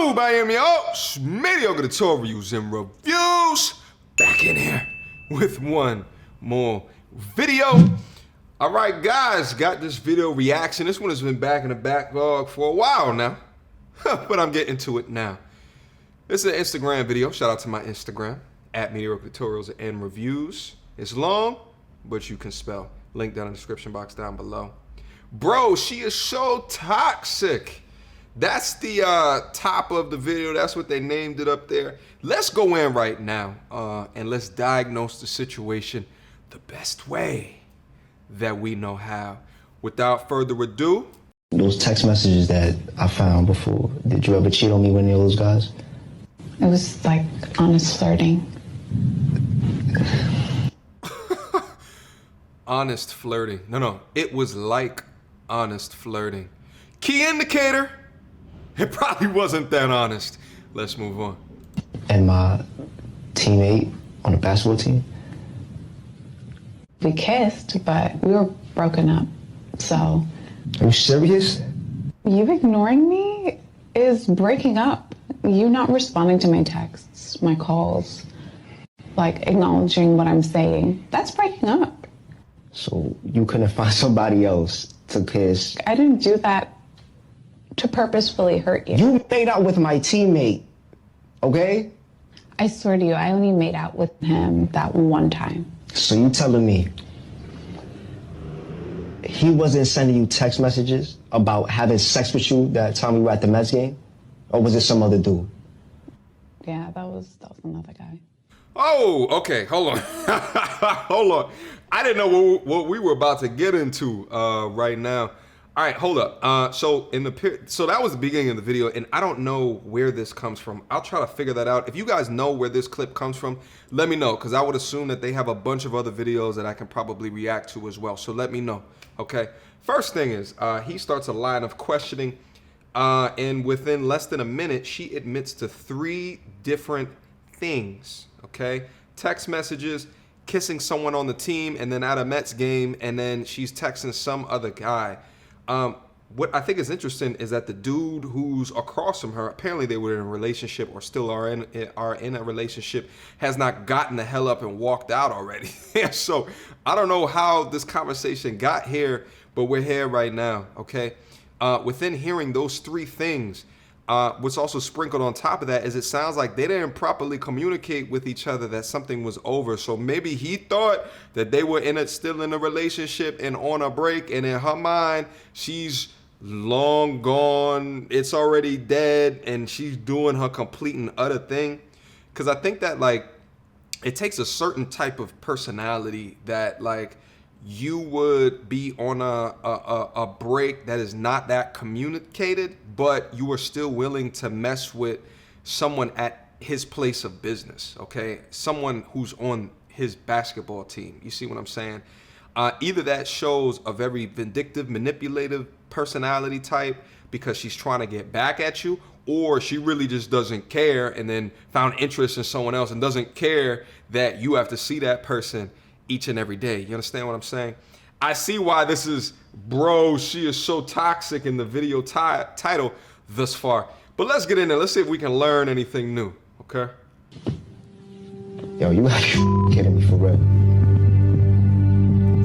YouTube, I am your host, Mediocre tutorials and reviews, back in here with one more video. All right, guys, got this video reaction. This one has been back in the backlog for a while now, but I'm getting to it now. This is an Instagram video. Shout out to my Instagram, at Mediocre tutorials and reviews. It's long, but you can spell. Link down in the description box down below. Bro, she is so toxic. That's the top of the video. That's what they named it up there. Let's go in right now and let's diagnose the situation the best way that we know how. Without further ado. Those text messages that I found before, did you ever cheat on me with any of those guys? It was like honest flirting. Honest flirting. No. It was like honest flirting. Key indicator. It probably wasn't that honest. Let's move on. And my teammate on the basketball team? We kissed, but we were broken up. So. Are you serious? You ignoring me is breaking up. You not responding to my texts, my calls, like acknowledging what I'm saying. That's breaking up. So you couldn't find somebody else to kiss? I didn't do that to purposefully hurt you. You made out with my teammate, okay? I swear to you, I only made out with him that one time. So you telling me he wasn't sending you text messages about having sex with you that time we were at the Mets game? Or was it some other dude? Yeah, that was another guy. Oh, okay, hold on. Hold on. I didn't know what we were about to get into right now. All right, hold up. So that was the beginning of the video, and I don't know where this comes from. I'll try to figure that out. If you guys know where this clip comes from, let me know, because I would assume that they have a bunch of other videos that I can probably react to as well. So let me know, okay? First thing is, he starts a line of questioning, and within less than a minute, she admits to 3 different things, okay? Text messages, kissing someone on the team, and then at a Mets game, and then she's texting some other guy. What I think is interesting is that the dude who's across from her, apparently they were in a relationship or still are in a relationship, has not gotten the hell up and walked out already. So I don't know how this conversation got here, but we're here right now, okay? Within hearing those 3 things, what's also sprinkled on top of that is it sounds like they didn't properly communicate with each other that something was over. So maybe he thought that they were still in a relationship and on a break, and in her mind, she's long gone, it's already dead, and she's doing her complete and utter thing. Because I think that, like, it takes a certain type of personality that, like, you would be on a break that is not that communicated, but you are still willing to mess with someone at his place of business, okay? Someone who's on his basketball team. You see what I'm saying? Either that shows a very vindictive, manipulative personality type because she's trying to get back at you, or she really just doesn't care and then found interest in someone else and doesn't care that you have to see that person each and every day. You understand what I'm saying? I see why this is, bro, she is so toxic in the video title thus far. But let's get in there. Let's see if we can learn anything new, okay? Yo, you gotta be kidding me for real.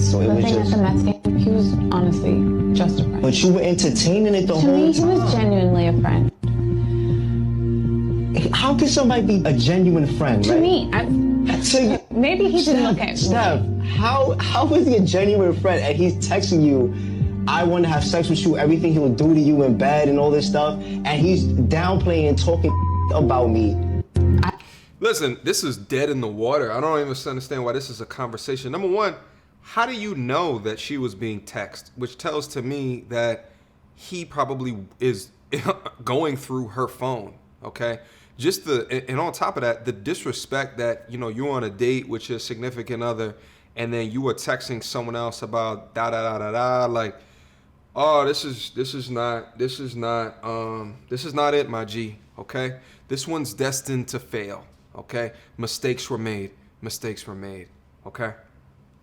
So it The was thing just... at the Mets game, he was honestly just a friend. But you were entertaining it the To whole me, he time. was genuinely a friend. How can somebody be a genuine friend, To right? me, So maybe he didn't look at me. Steph, how is he a genuine friend and he's texting you, I want to have sex with you, everything he will do to you in bed and all this stuff, and he's downplaying and talking about me. Listen, this is dead in the water. I don't even understand why this is a conversation. Number one, how do you know that she was being texted? Which tells to me that he probably is going through her phone, okay? And on top of that, the disrespect that, you know, you're on a date with your significant other and then you were texting someone else about da-da-da-da-da, like, oh, this is not it, my G, okay? This one's destined to fail, okay? Mistakes were made, okay?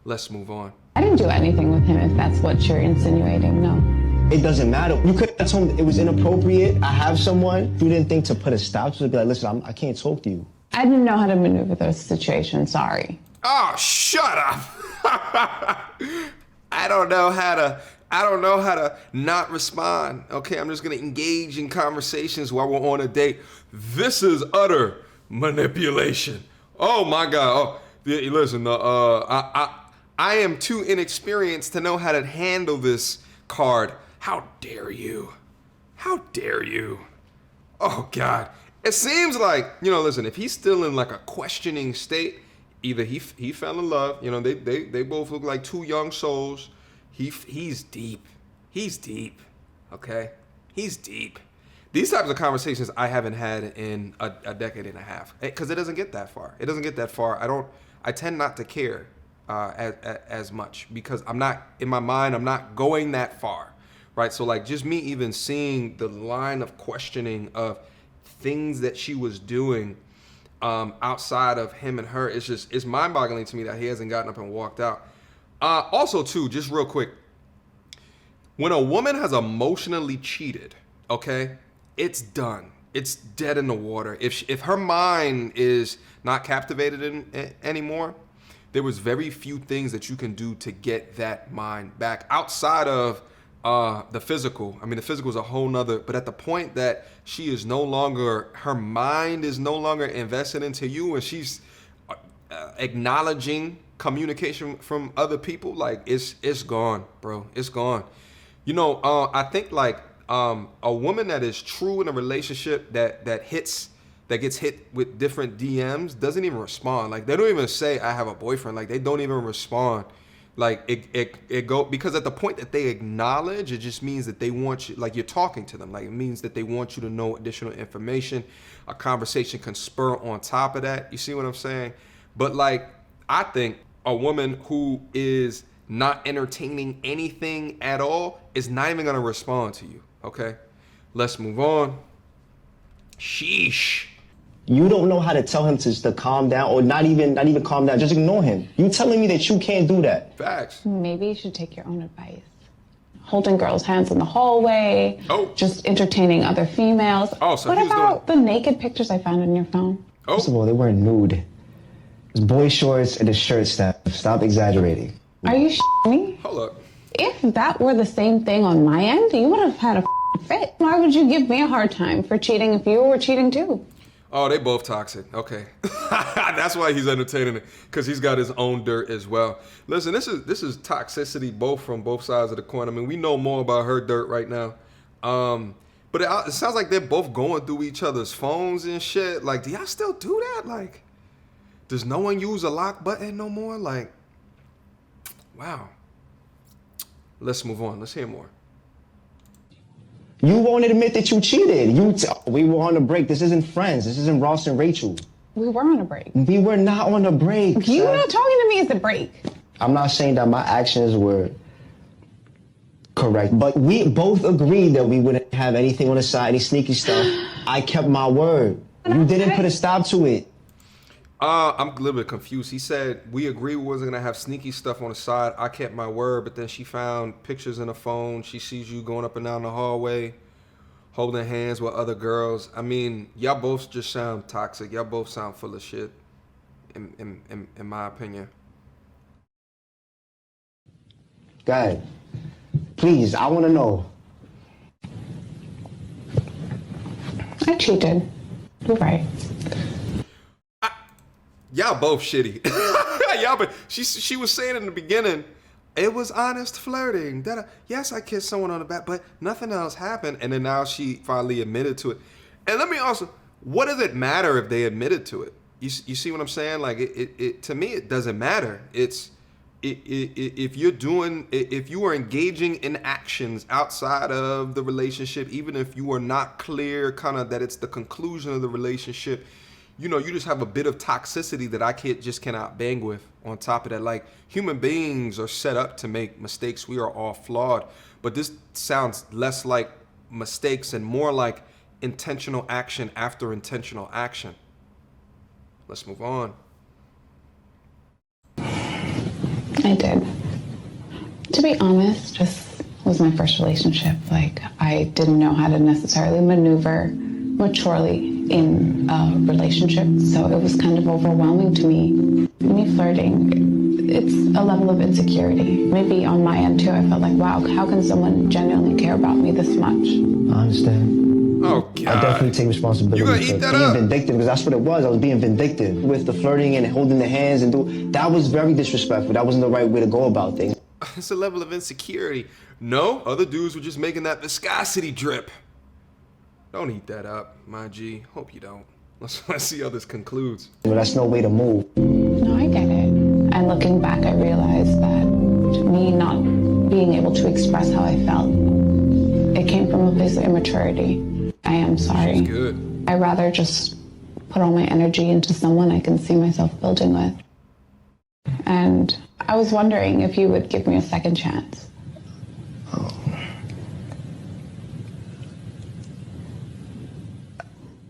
Let's move on. I didn't do anything with him, if that's what you're insinuating, no. it doesn't matter. You could have told him it was inappropriate. I have someone. You didn't think to put a stop to it. Be like, listen, I can't talk to you. I didn't know how to maneuver those situations. Sorry. Oh, shut up. I don't know how to not respond. Okay, I'm just gonna engage in conversations while we're on a date. This is utter manipulation. Oh my God. Oh, listen, I am too inexperienced to know how to handle this card. How dare you? How dare you? Oh God. It seems like, listen, if he's still in like a questioning state, either he fell in love, they both look like two young souls. He's deep. He's deep. Okay? He's deep. These types of conversations I haven't had in a decade and a half, because it doesn't get that far. It doesn't get that far. I tend not to care as much, because I'm not, in my mind, I'm not going that far, right? So like just me even seeing the line of questioning of things that she was doing outside of him and her, it's mind-boggling to me that he hasn't gotten up and walked out. Also too, just real quick, when a woman has emotionally cheated, okay, it's done. It's dead in the water. If her mind is not captivated anymore, there was very few things that you can do to get that mind back outside of the physical. I mean, the physical is a whole nother, but at the point that she is no longer, her mind is no longer invested into you, and she's acknowledging communication from other people, like it's gone, bro. It's gone. I think like a woman that is true in a relationship that gets hit with different DMs doesn't even respond. Like they don't even say I have a boyfriend. Like they don't even respond. Like it go, because at the point that they acknowledge, it just means that they want you, like you're talking to them. Like it means that they want you to know additional information. A conversation can spur on top of that. You see what I'm saying? But like I think a woman who is not entertaining anything at all is not even gonna respond to you. Okay, let's move on. Sheesh. You don't know how to tell him to calm down, or not even calm down. Just ignore him. You telling me that you can't do that? Facts. Maybe you should take your own advice. Holding girls' hands in the hallway. Oh. Just entertaining other females. Oh, so what he was about the naked pictures I found on your phone? Oh. First of all, they weren't nude. It was boy shorts and a shirt. Stop exaggerating. Are you shitting me? Hold up. If that were the same thing on my end, you would have had a fit. Why would you give me a hard time for cheating if you were cheating too? Oh, they both toxic. Okay. That's why he's entertaining it, because he's got his own dirt as well. Listen, this is toxicity from both sides of the coin. I mean, we know more about her dirt right now. But it sounds like they're both going through each other's phones and shit. Like, do y'all still do that? Like, does no one use a lock button no more? Like, wow. Let's move on. Let's hear more. You won't admit that you cheated. We were on a break. This isn't Friends. This isn't Ross and Rachel. We were on a break. We were not on a break. You not talking to me is a break. I'm not saying that my actions were correct, but we both agreed that we wouldn't have anything on the side, any sneaky stuff. I kept my word. You didn't put a stop to it. I'm a little bit confused. He said, we agreed we wasn't going to have sneaky stuff on the side. I kept my word, but then she found pictures in the phone. She sees you going up and down the hallway, holding hands with other girls. I mean, y'all both just sound toxic. Y'all both sound full of shit, in my opinion. Go ahead. Please, I want to know. I cheated. You're right. Y'all both shitty. But she was saying in the beginning, it was honest flirting. Yes, I kissed someone on the back, but nothing else happened. And then now she finally admitted to it. And let me also, what does it matter if they admitted to it? You see what I'm saying? Like it to me, it doesn't matter. If you are engaging in actions outside of the relationship, even if you are not clear kind of that it's the conclusion of the relationship, you just have a bit of toxicity that I cannot bang with. On top of that, like, human beings are set up to make mistakes. We are all flawed, but this sounds less like mistakes and more like intentional action after intentional action. Let's move on. I did. To be honest, just was my first relationship. Like, I didn't know how to necessarily maneuver maturely in a relationship, so it was kind of overwhelming to me. Me flirting, it's a level of insecurity. Maybe on my end too, I felt like, wow, how can someone genuinely care about me this much? I understand. Oh, God. I definitely take responsibility You gonna for eat that being up? vindictive, because that's what it was. I was being vindictive with the flirting and holding the hands that was very disrespectful. That wasn't the right way to go about things. It's a level of insecurity. No, other dudes were just making that viscosity drip. Don't eat that up, my G. Hope you don't. Let's see how this concludes. But that's no way to move. No, I get it. And looking back, I realized that me not being able to express how I felt, it came from a place of immaturity. I am sorry. She's good. I'd rather just put all my energy into someone I can see myself building with. And I was wondering if you would give me a second chance.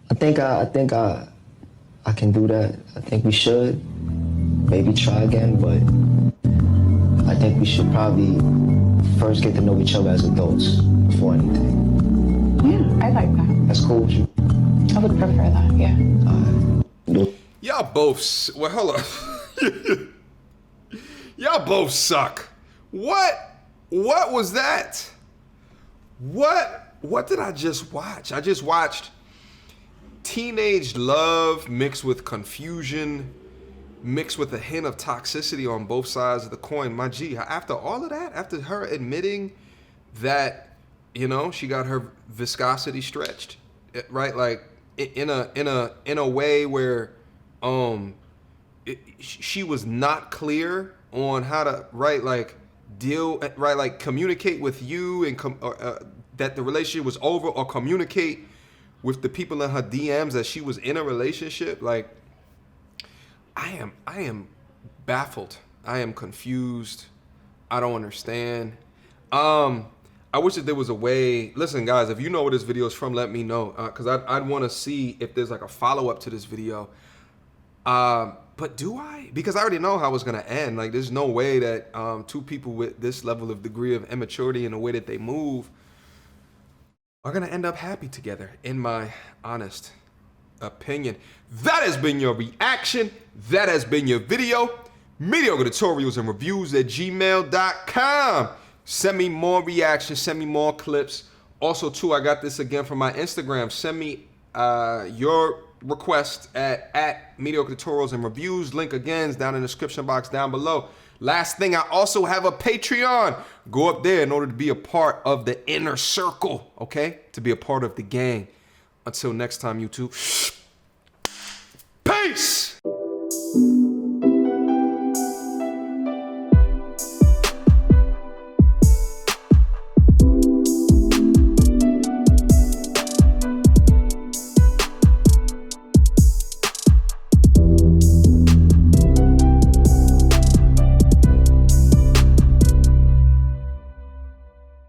I think I can do that. I think we should maybe try again, but I think we should probably first get to know each other as adults before anything. Yeah, I like that. That's cool with you? I would prefer that, yeah. Y'all both, well, hold on. Y'all both suck. What was that? What did I just watch? I just watched teenage love mixed with confusion, mixed with a hint of toxicity on both sides of the coin. My G, after all of that, after her admitting that, you know, she got her viscosity stretched, right? Like in a way where she was not clear on how to communicate with you and that the relationship was over, or communicate with the people in her DMs that she was in a relationship. Like, I am baffled. I am confused. I don't understand. I wish that there was a way. Listen, guys, if you know where this video is from, let me know, because I'd want to see if there's like a follow-up to this video. But do I? Because I already know how it's gonna end. Like, there's no way that two people with this level of degree of immaturity in the way that they move are gonna end up happy together, in my honest opinion. That has been your reaction. That has been your video. Mediocre tutorials and reviews at gmail.com. Send me more reactions. Send me more clips. Also, too, I got this again from my Instagram. Send me your request at Mediocre tutorials and reviews. Link again is down in the description box down below. Last thing, I also have a Patreon. Go up there in order to be a part of the inner circle, okay? To be a part of the gang. Until next time, YouTube. Peace!